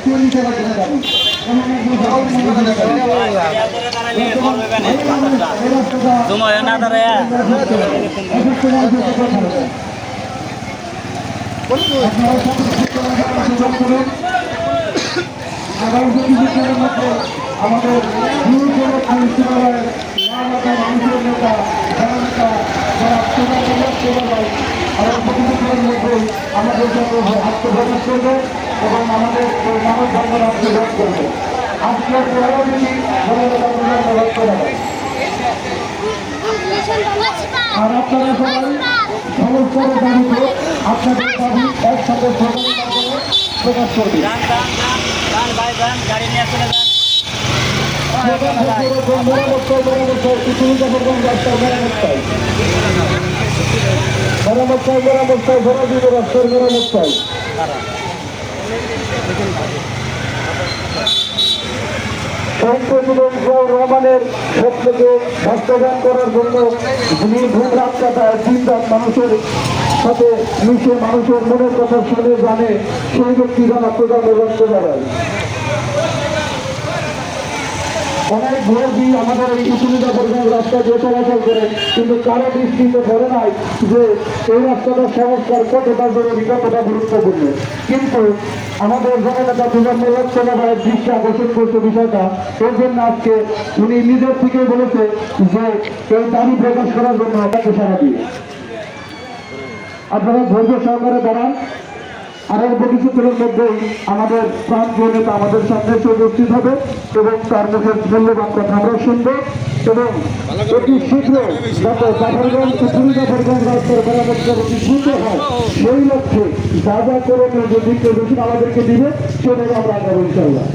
চুরি সেবা করে যাবেন। আমাদের মানুষের নেতা জননেতা যারা আমাদের সাথে আত্মপ্রকাশ করবে এবং আমাদের মানব ধর্মের আত্মপ্রকাশ করবে। আজকের পরবর্তী প্রকাশ করা হয়। আর আপনারা সবাই সমস্ত দাবিতে আপনাদের দাবি একসাথে প্রকাশ করবে। রহমানের স্বপ্নকে বাস্তবায়ন করার জন্য যিনি ভূত রাত কাটায় দিন রাত মানুষের সাথে মিশে মানুষের মনের কথা শুনে জানে সেই ব্যক্তি জানা প্রধান রক্ত দাঁড়ায়। অনেক ভোট দিয়ে আমাদের এই সুবিধা পরিমাণ রাস্তা দিয়ে চলাচল করে, কিন্তু কারো দৃষ্টিতে ধরে নাই যে এই রাস্তাটা সংস্কার কতটা জরুরি, কতটা গুরুত্বপূর্ণ। কিন্তু আমাদের জননেতা প্রধান লোকসভায় দৃষ্টি আকর্ষণ করছে বিষয়টা। এর জন্য আজকে উনি নিজের থেকে বলেছে যে এই দাবি প্রকাশ করার জন্য আপনাকে সারা দিয়ে আপনারা ধৈর্য সহকারে দাঁড়ান। আর অল্প কিছুক্ষণের মধ্যেই আমাদের প্রান্তীয় নেতা আমাদের সামনে উপস্থিত হবে এবং তার মুখের মূল্যবান কথা আমরা শুনবো এবং অতি শীঘ্র যাতে জাফরগঞ্জ জাফরগঞ্জ রাস্তার মেরামত অতি দ্রুত হয় সেই লক্ষ্যে যা যা করণীয় যে দিক নির্দেশনা আমাদেরকে দিবে সেভাবে আমরা আগাবো ইনশাআল্লাহ।